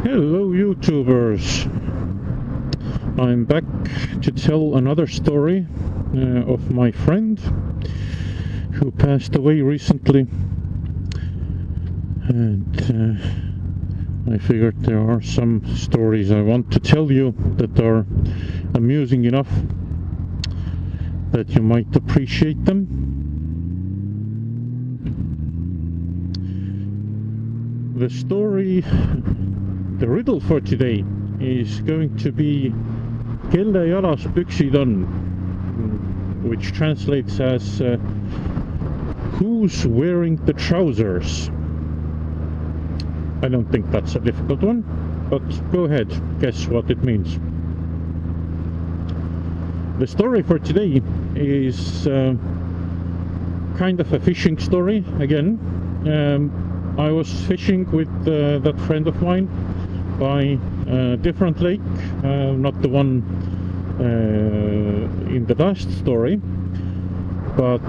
Hello YouTubers! I'm back to tell another story of my friend who passed away recently, and I figured there are some stories I want to tell you that are amusing enough that you might appreciate them. The story, the riddle for today is going to be Kelle jalas püksid on, which translates as who's wearing the trousers? I don't think that's a difficult one, but go ahead, guess what it means. The story for today is kind of a fishing story again. I was fishing with that friend of mine by a different lake, not the one in the last story, but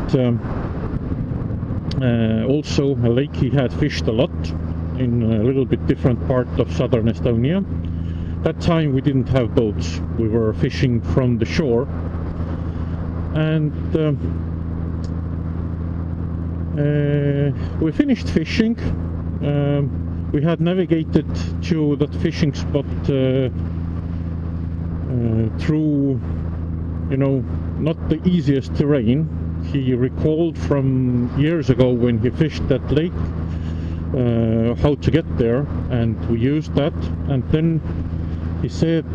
also a lake he had fished a lot in a little bit different part of southern Estonia. That time we didn't have boats, we were fishing from the shore, and we finished fishing. We had navigated to that fishing spot through, not the easiest terrain. He recalled from years ago when he fished that lake how to get there, and we used that. And then he said,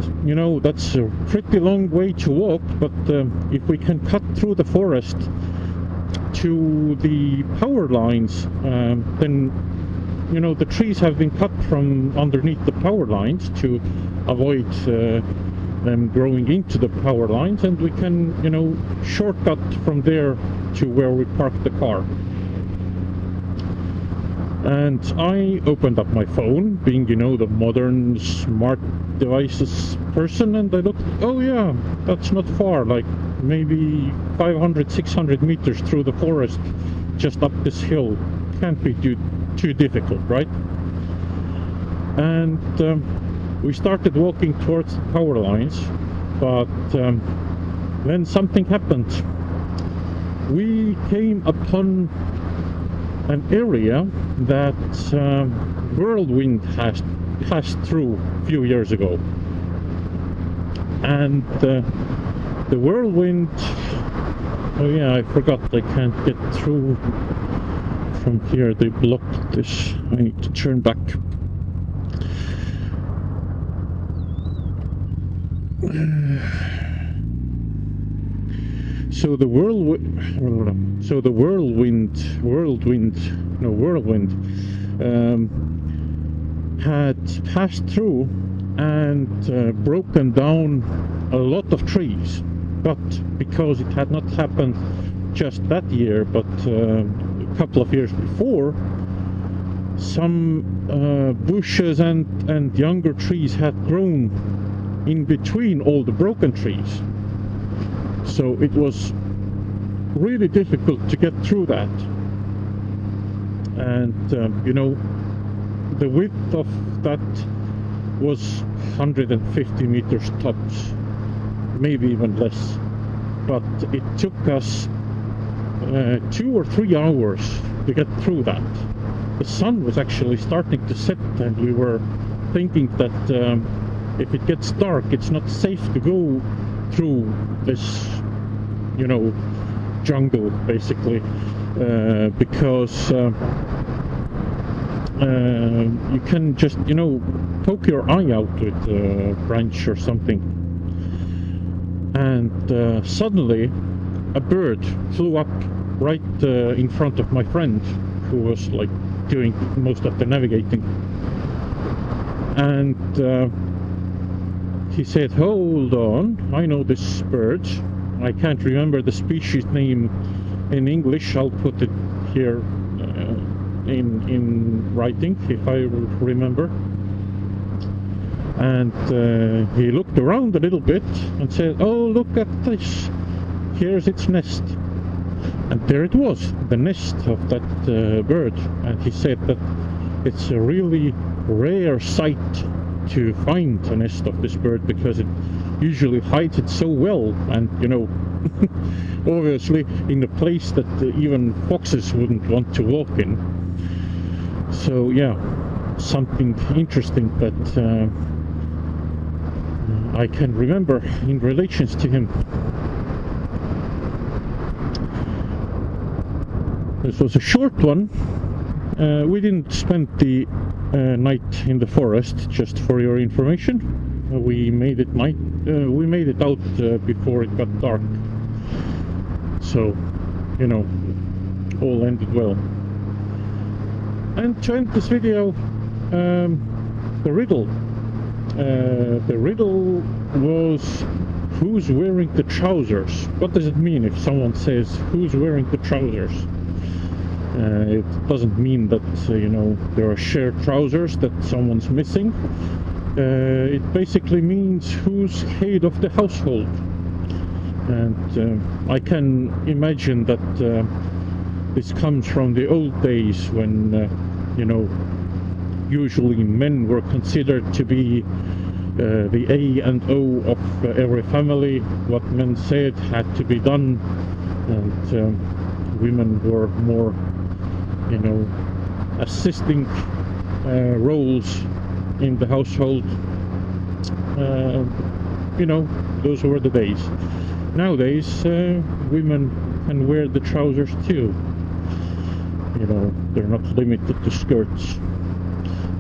that's a pretty long way to walk, but if we can cut through the forest to the power lines, then the trees have been cut from underneath the power lines to avoid them growing into the power lines, and we can shortcut from there to where we parked the car. And I opened up my phone, being the modern smart devices person, and I looked, oh yeah, that's not far, like maybe 500-600 meters through the forest just up this hill. Can't be too difficult, right? And we started walking towards the power lines, but then something happened. We came upon an area that whirlwind passed through a few years ago, and the whirlwind, oh yeah, I forgot, I can't get through from here, they blocked this, I need to turn back. So the whirlwind had passed through and broken down a lot of trees, but because it had not happened just that year, but a couple of years before, some bushes and younger trees had grown in between all the broken trees. So it was really difficult to get through that. And the width of that was 150 meters tops, maybe even less. But it took us 2 or 3 hours to get through that. The sun was actually starting to set, and we were thinking that if it gets dark, it's not safe to go through this, jungle, basically, because you can just, poke your eye out with a branch or something. And suddenly a bird flew up right in front of my friend, who was like doing most of the navigating. And he said, hold on, I know this bird. I can't remember the species name in English. I'll put it here in writing if I remember. And he looked around a little bit and said, oh, look at this, here's its nest. And there it was, the nest of that bird. And he said that it's a really rare sight to find a nest of this bird, because it usually hides it so well, and you know, obviously in a place that even foxes wouldn't want to walk in. So yeah, something interesting that I can remember in relations to him. This was a short one. We didn't spend the night in the forest, just for your information. We made it out before it got dark. So, you know, all ended well. And to end this video, the riddle. The riddle was, who's wearing the trousers? What does it mean if someone says, who's wearing the trousers? It doesn't mean that, you know, there are shared trousers that someone's missing. It basically means who's head of the household. And I can imagine that this comes from the old days when, you know, usually men were considered to be the A and O of every family. What men said had to be done, and women were more, you know, assisting roles in the household. You know, those were the days. Nowadays, women can wear the trousers too. You know, they're not limited to skirts.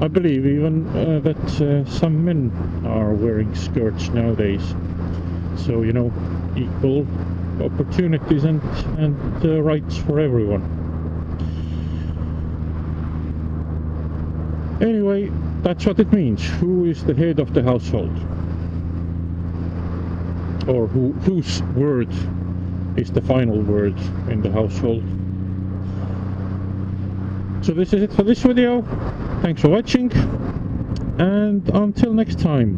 I believe even that some men are wearing skirts nowadays. So, you know, equal opportunities and rights for everyone. Anyway, that's what it means. Who is the head of the household? Or whose word is the final word in the household? So this is it for this video. Thanks for watching, and until next time.